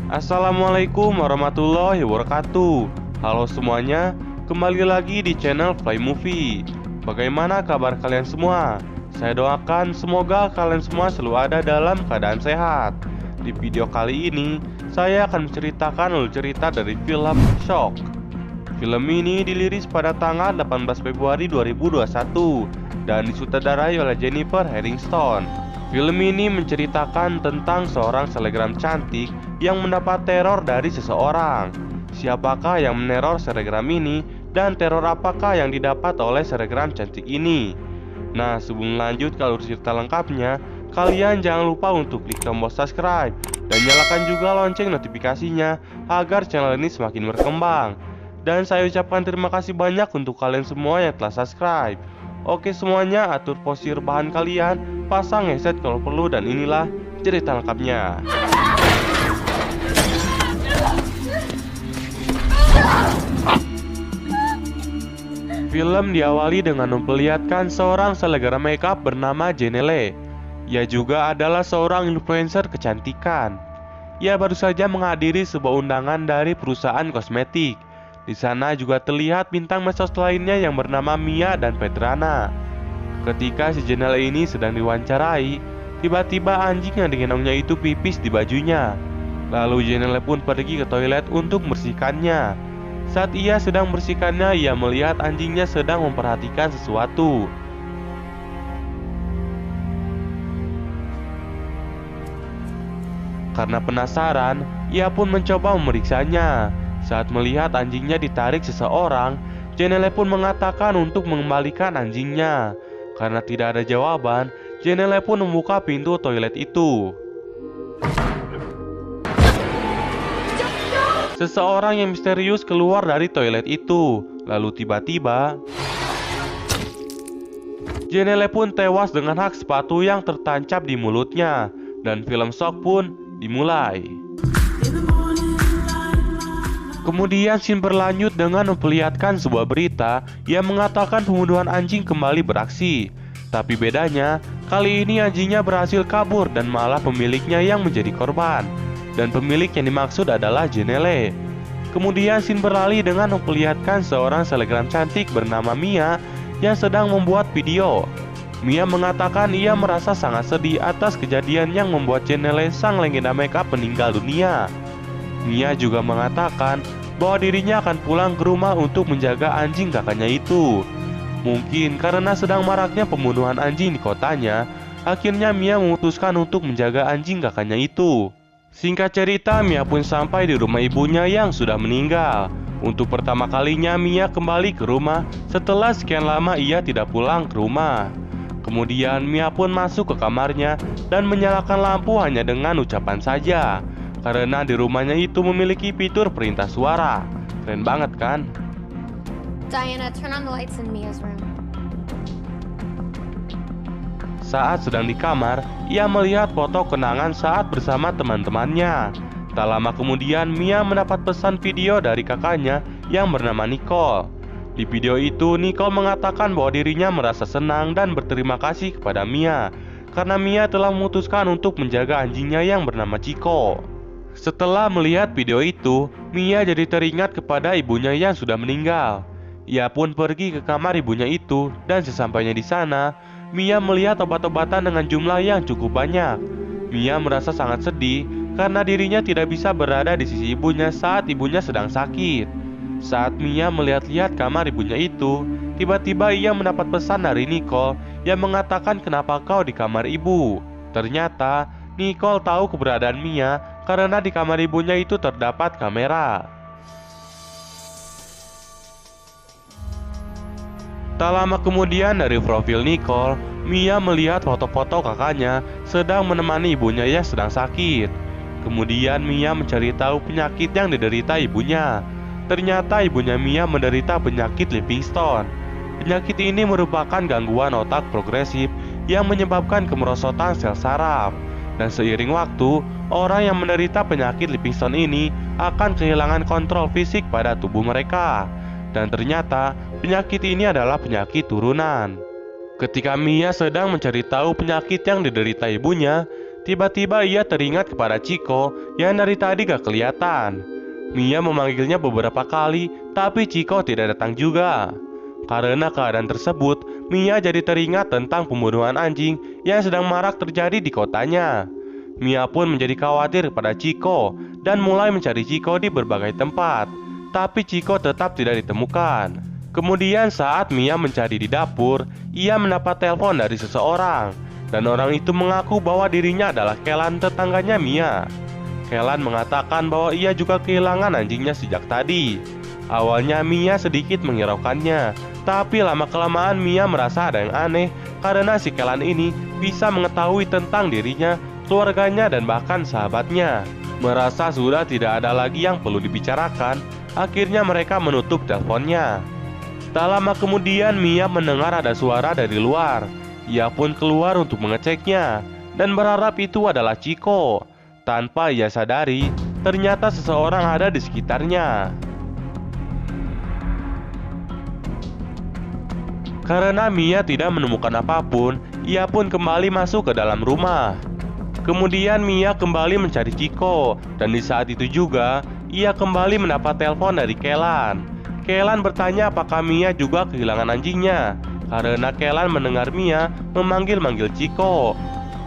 Assalamualaikum warahmatullahi wabarakatuh. Halo semuanya, kembali lagi di channel Fly Movie. Bagaimana kabar kalian semua? Saya doakan semoga kalian semua selalu ada dalam keadaan sehat. Di video kali ini, saya akan menceritakan alur cerita dari film Shock. Film ini dirilis pada tanggal 18 Februari 2021 dan disutradarai oleh Jennifer Aniston. Film ini menceritakan tentang seorang selebgram cantik yang mendapat teror dari seseorang. Siapakah yang meneror selebgram ini dan teror apakah yang didapat oleh selebgram cantik ini? Nah, sebelum lanjut ke alur cerita lengkapnya, kalian jangan lupa untuk klik tombol subscribe dan nyalakan juga lonceng notifikasinya agar channel ini semakin berkembang. Dan saya ucapkan terima kasih banyak untuk kalian semua yang telah subscribe. Oke semuanya, atur posisi rebahan kalian, pasang headset kalau perlu, dan inilah cerita lengkapnya. Film diawali dengan memperlihatkan seorang selebgram makeup bernama Janelle. Ia juga adalah seorang influencer kecantikan. Ia baru saja menghadiri sebuah undangan dari perusahaan kosmetik. Di sana juga terlihat bintang medsos lainnya yang bernama Mia dan Petrana. Ketika si Janelle ini sedang diwawancarai, tiba-tiba anjing yang digendongnya itu pipis di bajunya. Lalu Janelle pun pergi ke toilet untuk membersihkannya. Saat ia sedang membersihkannya, ia melihat anjingnya sedang memperhatikan sesuatu. Karena penasaran, ia pun mencoba memeriksanya. Saat melihat anjingnya ditarik seseorang, Janelle pun mengatakan untuk mengembalikan anjingnya. Karena tidak ada jawaban, Janelle pun membuka pintu toilet itu. Seseorang yang misterius keluar dari toilet itu. Lalu tiba-tiba Janelle pun tewas dengan hak sepatu yang tertancap di mulutnya. Dan film Shock pun dimulai. Kemudian scene berlanjut dengan memperlihatkan sebuah berita yang mengatakan pembunuhan anjing kembali beraksi. Tapi bedanya, kali ini anjingnya berhasil kabur dan malah pemiliknya yang menjadi korban. Dan pemilik yang dimaksud adalah Janelle. Kemudian scene beralih dengan memperlihatkan seorang selebgram cantik bernama Mia yang sedang membuat video. Mia mengatakan ia merasa sangat sedih atas kejadian yang membuat Janelle sang legenda makeup meninggal dunia. Mia juga mengatakan bahwa dirinya akan pulang ke rumah untuk menjaga anjing kakaknya itu. Mungkin karena sedang maraknya pembunuhan anjing di kotanya, akhirnya Mia memutuskan untuk menjaga anjing kakaknya itu. Singkat cerita, Mia pun sampai di rumah ibunya yang sudah meninggal. Untuk pertama kalinya Mia kembali ke rumah setelah sekian lama ia tidak pulang ke rumah. Kemudian Mia pun masuk ke kamarnya dan menyalakan lampu hanya dengan ucapan saja. Karena di rumahnya itu memiliki fitur perintah suara. Keren banget kan? Diana, turn on the lights in Mia's room. Saat sedang di kamar, ia melihat foto kenangan saat bersama teman-temannya. Tak lama kemudian, Mia mendapat pesan video dari kakaknya yang bernama Nicole. Di video itu, Nicole mengatakan bahwa dirinya merasa senang dan berterima kasih kepada Mia karena Mia telah memutuskan untuk menjaga anjingnya yang bernama Chico. Setelah melihat video itu, Mia jadi teringat kepada ibunya yang sudah meninggal. Ia pun pergi ke kamar ibunya itu dan sesampainya di sana, Mia melihat obat-obatan dengan jumlah yang cukup banyak. Mia merasa sangat sedih karena dirinya tidak bisa berada di sisi ibunya saat ibunya sedang sakit. Saat Mia melihat-lihat kamar ibunya itu, tiba-tiba ia mendapat pesan dari Nicole yang mengatakan kenapa kau di kamar ibu. Ternyata Nicole tahu keberadaan Mia karena di kamar ibunya itu terdapat kamera. Tak lama kemudian dari profil Nicole, Mia melihat foto-foto kakaknya sedang menemani ibunya yang sedang sakit. Kemudian Mia mencari tahu penyakit yang diderita ibunya. Ternyata ibunya Mia menderita penyakit Livingston. Penyakit ini merupakan gangguan otak progresif yang menyebabkan kemerosotan sel saraf. Dan seiring waktu, orang yang menderita penyakit Livingston ini akan kehilangan kontrol fisik pada tubuh mereka. Dan ternyata penyakit ini adalah penyakit turunan. Ketika Mia sedang mencari tahu penyakit yang diderita ibunya, Tiba-tiba ia teringat kepada Chico yang dari tadi gak kelihatan. Mia memanggilnya beberapa kali, tapi Chico tidak datang juga. Karena keadaan tersebut, Mia jadi teringat tentang pembunuhan anjing yang sedang marak terjadi di kotanya. Mia pun menjadi khawatir kepada Chico dan mulai mencari Chico di berbagai tempat, tapi Chico tetap tidak ditemukan. Kemudian saat Mia mencari di dapur, ia mendapat telepon dari seseorang, dan orang itu mengaku bahwa dirinya adalah Kellan, tetangganya Mia. Kellan mengatakan bahwa ia juga kehilangan anjingnya sejak tadi. Awalnya Mia sedikit menghiraukannya, tapi lama-kelamaan Mia merasa ada yang aneh karena si Kellan ini bisa mengetahui tentang dirinya, keluarganya, dan bahkan sahabatnya. Merasa sudah tidak ada lagi yang perlu dibicarakan, akhirnya mereka menutup teleponnya. Tak lama kemudian Mia mendengar ada suara dari luar. Ia pun keluar untuk mengeceknya dan berharap itu adalah Chico. Tanpa ia sadari, ternyata seseorang ada di sekitarnya. Karena Mia tidak menemukan apapun, ia pun kembali masuk ke dalam rumah. Kemudian Mia kembali mencari Chico, dan di saat itu juga ia kembali mendapat telepon dari Kellan. Kellan bertanya apakah Mia juga kehilangan anjingnya, karena Kellan mendengar Mia memanggil-manggil Chico.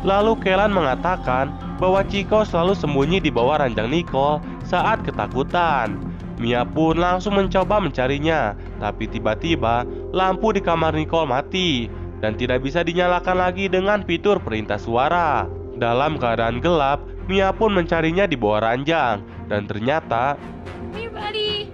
Lalu Kellan mengatakan bahwa Chico selalu sembunyi di bawah ranjang Nicole saat ketakutan. Mia pun langsung mencoba mencarinya, tapi tiba-tiba lampu di kamar Nicole mati dan tidak bisa dinyalakan lagi dengan fitur perintah suara. Dalam keadaan gelap, Mia pun mencarinya di bawah ranjang, dan ternyata Hey, buddy.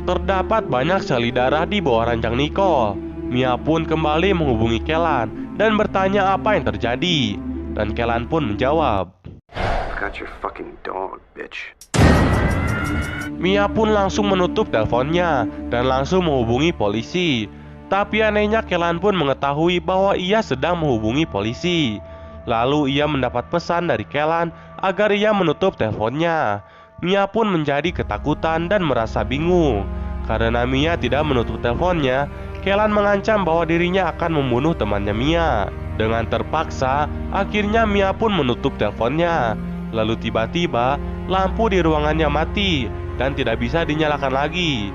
terdapat banyak seli darah di bawah ranjang Nicole. Mia pun kembali menghubungi Kellan dan bertanya apa yang terjadi. Dan Kellan pun menjawab, Got your fucking dog, bitch. Mia pun langsung menutup teleponnya dan langsung menghubungi polisi. Tapi anehnya Kellan pun mengetahui bahwa ia sedang menghubungi polisi. Lalu ia mendapat pesan dari Kellan agar ia menutup teleponnya. Mia pun menjadi ketakutan dan merasa bingung. Karena Mia tidak menutup teleponnya, Kellan mengancam bahwa dirinya akan membunuh temannya Mia. Dengan terpaksa, akhirnya Mia pun menutup teleponnya. Lalu tiba-tiba, lampu di ruangannya mati dan tidak bisa dinyalakan lagi.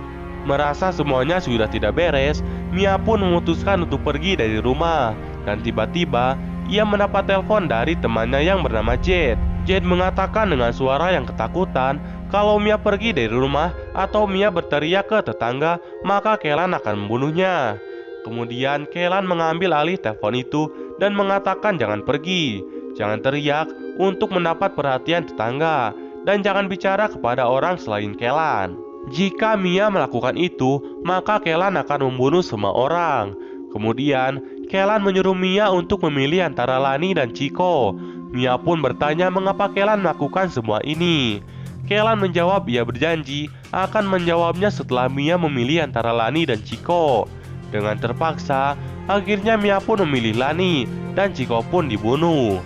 Merasa semuanya sudah tidak beres, Mia pun memutuskan untuk pergi dari rumah. Dan tiba-tiba, ia mendapat telepon dari temannya yang bernama Jade. Jade mengatakan dengan suara yang ketakutan kalau Mia pergi dari rumah atau Mia berteriak ke tetangga, maka Kellan akan membunuhnya. Kemudian Kellan mengambil alih telepon itu dan mengatakan jangan pergi, jangan teriak untuk mendapat perhatian tetangga, dan jangan bicara kepada orang selain Kellan. Jika Mia melakukan itu, maka Kellan akan membunuh semua orang. Kemudian Kellan menyuruh Mia untuk memilih antara Lani dan Chico. Mia pun bertanya mengapa Kellan melakukan semua ini. Kellan menjawab ia berjanji akan menjawabnya setelah Mia memilih antara Lani dan Chico. Dengan terpaksa, akhirnya Mia pun memilih Lani dan Chico pun dibunuh.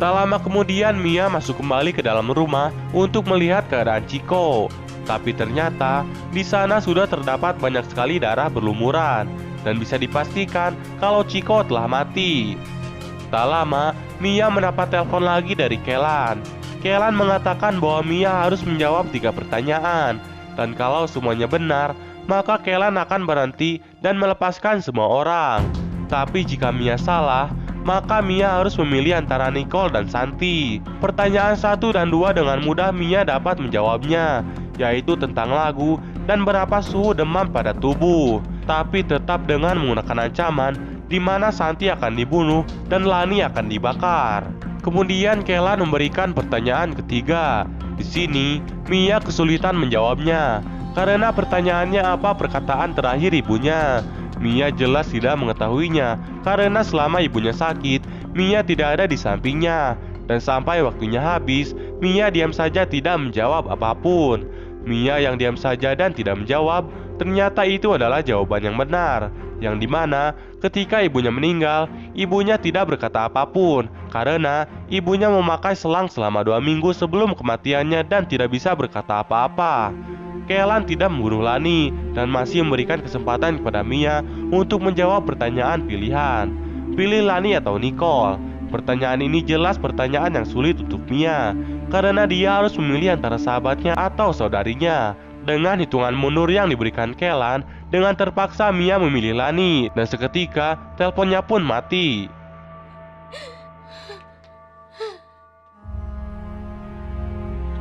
Tak lama kemudian Mia masuk kembali ke dalam rumah untuk melihat keadaan Chico. Tapi ternyata di sana sudah terdapat banyak sekali darah berlumuran dan bisa dipastikan kalau Chico telah mati. Tak lama, Mia mendapat telepon lagi dari Kellan. Kellan mengatakan bahwa Mia harus menjawab 3 pertanyaan, dan kalau semuanya benar, maka Kellan akan berhenti dan melepaskan semua orang. Tapi jika Mia salah, maka Mia harus memilih antara Nicole dan Santi. Pertanyaan 1 dan 2 dengan mudah Mia dapat menjawabnya, yaitu tentang lagu dan berapa suhu demam pada tubuh. Tapi tetap dengan menggunakan ancaman di mana Santi akan dibunuh dan Lani akan dibakar. Kemudian Kellan memberikan pertanyaan ketiga. Di sini Mia kesulitan menjawabnya karena pertanyaannya apa perkataan terakhir ibunya. Mia jelas tidak mengetahuinya karena selama ibunya sakit, Mia tidak ada di sampingnya. Dan sampai waktunya habis, Mia diam saja tidak menjawab apapun. Mia yang diam saja dan tidak menjawab Ternyata itu adalah jawaban yang benar, yang dimana ketika ibunya meninggal, ibunya tidak berkata apapun karena ibunya memakai selang selama 2 minggu sebelum kematiannya dan tidak bisa berkata apa-apa. Kellan tidak membunuh Lani dan masih memberikan kesempatan kepada Mia untuk menjawab pertanyaan pilihan. Pilih Lani atau Nicole? Pertanyaan ini jelas pertanyaan yang sulit untuk Mia karena dia harus memilih antara sahabatnya atau saudarinya. Dengan hitungan mundur yang diberikan Kellan, dengan terpaksa Mia memilih Lani dan seketika teleponnya pun mati.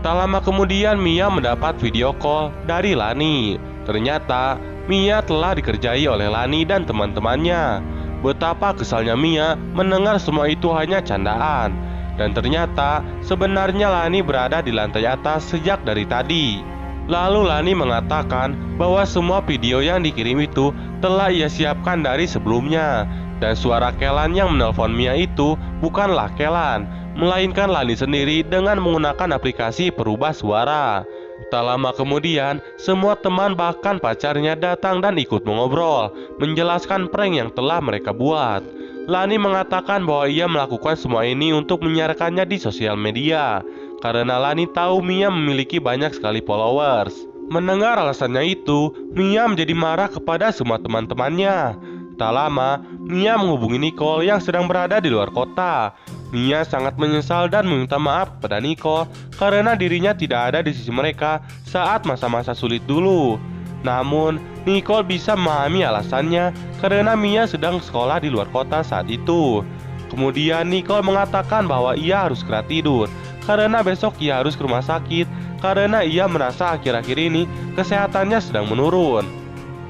Tak lama kemudian Mia mendapat video call dari Lani. Ternyata Mia telah dikerjai oleh Lani dan teman-temannya. Betapa kesalnya Mia mendengar semua itu hanya candaan. Dan ternyata sebenarnya Lani berada di lantai atas sejak dari tadi. Lalu Lani mengatakan bahwa semua video yang dikirim itu telah ia siapkan dari sebelumnya. Dan suara Kellan yang menelpon Mia itu bukanlah Kellan, melainkan Lani sendiri dengan menggunakan aplikasi perubah suara. Tak lama kemudian, semua teman bahkan pacarnya datang dan ikut mengobrol, menjelaskan prank yang telah mereka buat. Lani mengatakan bahwa ia melakukan semua ini untuk menyiarkannya di sosial media, karena Lani tahu Mia memiliki banyak sekali followers. Mendengar alasannya itu, Mia menjadi marah kepada semua teman-temannya. Tak lama, Mia menghubungi Nicole yang sedang berada di luar kota. Mia sangat menyesal dan meminta maaf kepada Nicole karena dirinya tidak ada di sisi mereka saat masa-masa sulit dulu. Namun, Nicole bisa memahami alasannya karena Mia sedang sekolah di luar kota saat itu. Kemudian Nicole mengatakan bahwa ia harus segera tidur karena besok ia harus ke rumah sakit karena ia merasa akhir-akhir ini kesehatannya sedang menurun.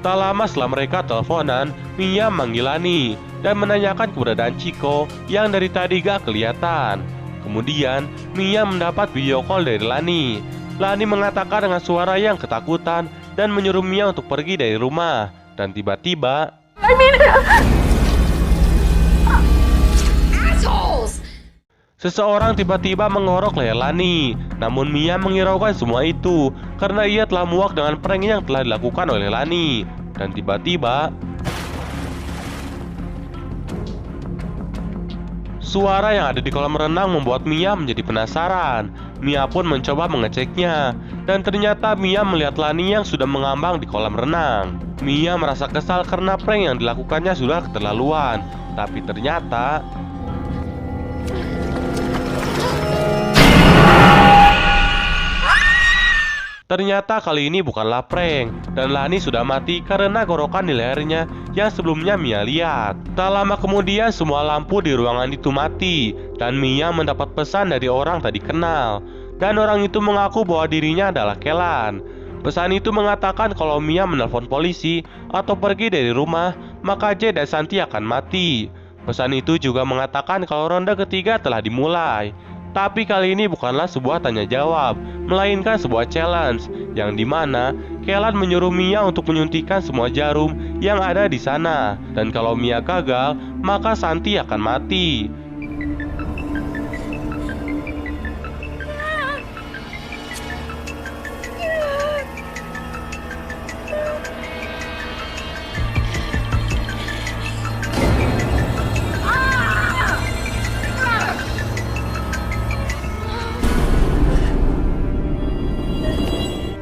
Tak lama setelah mereka teleponan, Mia memanggil Lani dan menanyakan keberadaan Chico yang dari tadi gak kelihatan. Kemudian Mia mendapat video call dari Lani. Lani mengatakan dengan suara yang ketakutan dan menyuruh Mia untuk pergi dari rumah. Dan tiba-tiba seseorang tiba-tiba mengorok leher Lani. Namun Mia menghiraukan semua itu karena ia telah muak dengan prank yang telah dilakukan oleh Lani. Dan tiba-tiba suara yang ada di kolam renang membuat Mia menjadi penasaran. Mia pun mencoba mengeceknya, dan ternyata Mia melihat Lani yang sudah mengambang di kolam renang. Mia merasa kesal karena prank yang dilakukannya sudah keterlaluan. Tapi ternyata kali ini bukanlah prank, dan Lani sudah mati karena gorokan di lehernya yang sebelumnya Mia lihat. Tak lama kemudian semua lampu di ruangan itu mati, dan Mia mendapat pesan dari orang tadi kenal. Dan orang itu mengaku bahwa dirinya adalah Kellan. Pesan itu mengatakan kalau Mia menelpon polisi atau pergi dari rumah, maka Jay dan Santi akan mati. Pesan itu juga mengatakan kalau ronde ketiga telah dimulai. Tapi kali ini bukanlah sebuah tanya jawab, melainkan sebuah challenge, yang dimana Kellan menyuruh Mia untuk menyuntikkan semua jarum yang ada di sana. Dan kalau Mia gagal, maka Santi akan mati.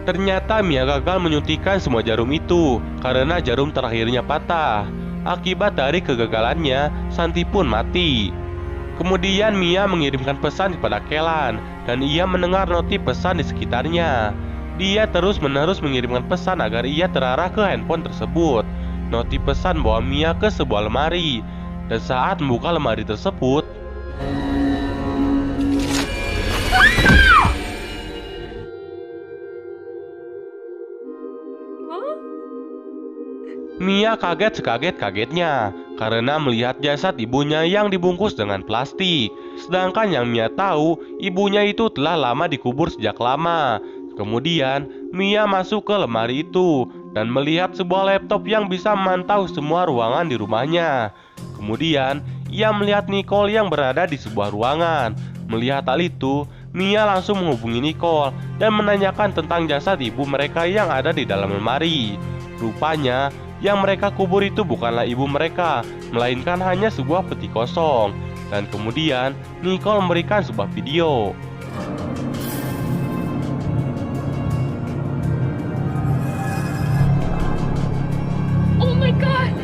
Ternyata Mia gagal menyuntikkan semua jarum itu karena jarum terakhirnya patah. Akibat dari kegagalannya, Santi pun mati. Kemudian Mia mengirimkan pesan kepada Kellan dan ia mendengar notif pesan di sekitarnya. Dia terus-menerus mengirimkan pesan agar ia terarah ke handphone tersebut. Notif pesan bawa Mia ke sebuah lemari, dan saat membuka lemari tersebut, Mia kaget sekaget-kagetnya karena melihat jasad ibunya yang dibungkus dengan plastik. Sedangkan yang Mia tahu, ibunya itu telah lama dikubur sejak lama. Kemudian Mia masuk ke lemari itu dan melihat sebuah laptop yang bisa memantau semua ruangan di rumahnya. Kemudian ia melihat Nicole yang berada di sebuah ruangan. Melihat hal itu, Mia langsung menghubungi Nicole dan menanyakan tentang jasad ibu mereka yang ada di dalam lemari. Rupanya, yang mereka kubur itu bukanlah ibu mereka, melainkan hanya sebuah peti kosong. Dan kemudian, Nicole memberikan sebuah video. Oh my god!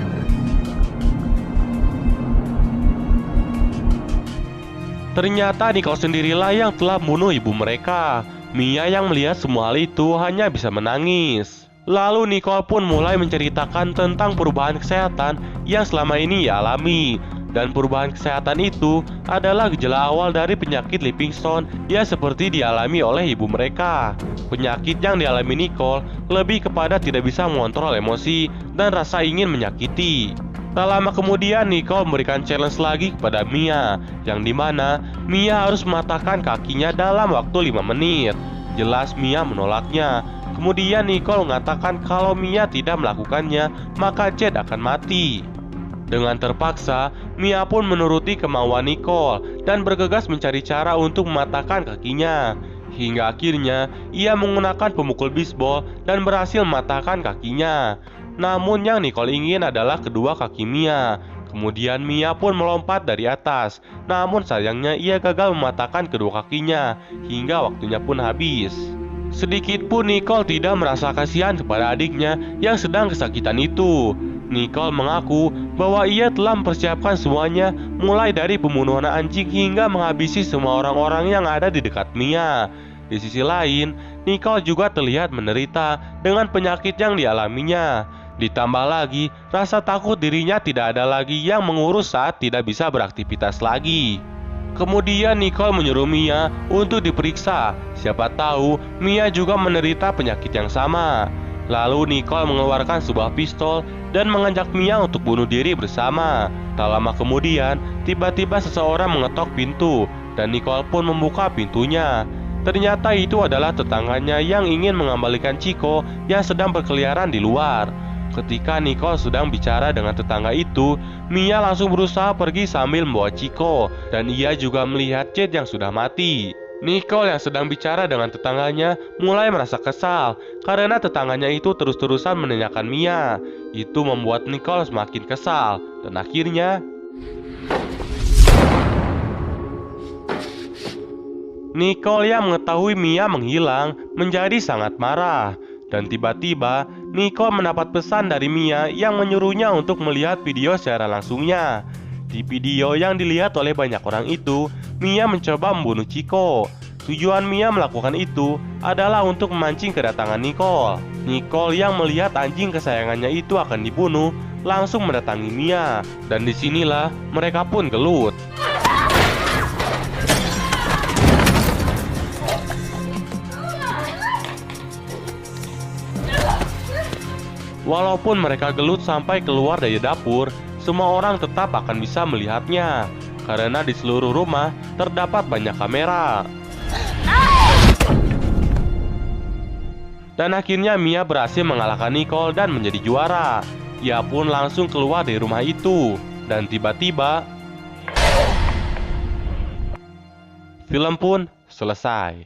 Ternyata Nicole sendirilah yang telah membunuh ibu mereka. Mia yang melihat semua hal itu hanya bisa menangis. Lalu Nicole pun mulai menceritakan tentang perubahan kesehatan yang selama ini ia alami. Dan perubahan kesehatan itu adalah gejala awal dari penyakit Livingston yang seperti dialami oleh ibu mereka. Penyakit yang dialami Nicole lebih kepada tidak bisa mengontrol emosi dan rasa ingin menyakiti. Tak lama kemudian Nicole memberikan challenge lagi kepada Mia, yang dimana Mia harus mematahkan kakinya dalam waktu 5 menit. Jelas Mia menolaknya. Kemudian Nicole mengatakan kalau Mia tidak melakukannya, maka Chad akan mati. Dengan terpaksa, Mia pun menuruti kemauan Nicole dan bergegas mencari cara untuk mematahkan kakinya. Hingga akhirnya, ia menggunakan pemukul bisbol dan berhasil mematahkan kakinya. Namun yang Nicole ingin adalah kedua kaki Mia. Kemudian Mia pun melompat dari atas. Namun sayangnya ia gagal mematahkan kedua kakinya, hingga waktunya pun habis. Sedikit pun Nicole tidak merasa kasihan kepada adiknya yang sedang kesakitan itu. Nicole mengaku bahwa ia telah mempersiapkan semuanya, mulai dari pembunuhan anjing hingga menghabisi semua orang-orang yang ada di dekat Mia. Di sisi lain, Nicole juga terlihat menderita dengan penyakit yang dialaminya. Ditambah lagi, rasa takut dirinya tidak ada lagi yang mengurus saat tidak bisa beraktivitas lagi. Kemudian Nicole menyuruh Mia untuk diperiksa. Siapa tahu Mia juga menderita penyakit yang sama. Lalu Nicole mengeluarkan sebuah pistol dan mengajak Mia untuk bunuh diri bersama. Tak lama kemudian, tiba-tiba seseorang mengetok pintu dan Nicole pun membuka pintunya. Ternyata itu adalah tetangganya yang ingin mengembalikan Chico yang sedang berkeliaran di luar. Ketika Nicole sedang bicara dengan tetangga itu, Mia langsung berusaha pergi sambil membawa Chico, dan ia juga melihat Chad yang sudah mati. Nicole yang sedang bicara dengan tetangganya mulai merasa kesal karena tetangganya itu terus-terusan menanyakan Mia. Itu membuat Nicole semakin kesal, dan akhirnya Nicole yang mengetahui Mia menghilang menjadi sangat marah. Dan tiba-tiba Nicole mendapat pesan dari Mia yang menyuruhnya untuk melihat video secara langsungnya. Di video yang dilihat oleh banyak orang itu, Mia mencoba membunuh Chico. Tujuan Mia melakukan itu adalah untuk memancing kedatangan Nicole. Nicole yang melihat anjing kesayangannya itu akan dibunuh, langsung mendatangi Mia. Dan disinilah mereka pun gelut. Walaupun mereka gelut sampai keluar dari dapur, semua orang tetap akan bisa melihatnya. Karena di seluruh rumah terdapat banyak kamera. Dan akhirnya Mia berhasil mengalahkan Nicole dan menjadi juara. Ia pun langsung keluar dari rumah itu. Dan tiba-tiba film pun selesai.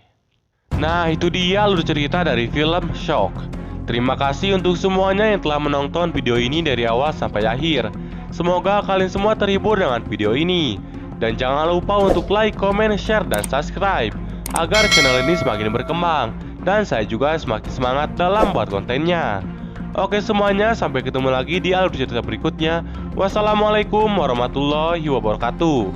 Nah, itu dia alur cerita dari film Shock. Terima kasih untuk semuanya yang telah menonton video ini dari awal sampai akhir. Semoga kalian semua terhibur dengan video ini. Dan jangan lupa untuk like, comment, share, dan subscribe agar channel ini semakin berkembang dan saya juga semakin semangat dalam buat kontennya. Oke semuanya, sampai ketemu lagi di alur cerita berikutnya. Wassalamualaikum warahmatullahi wabarakatuh.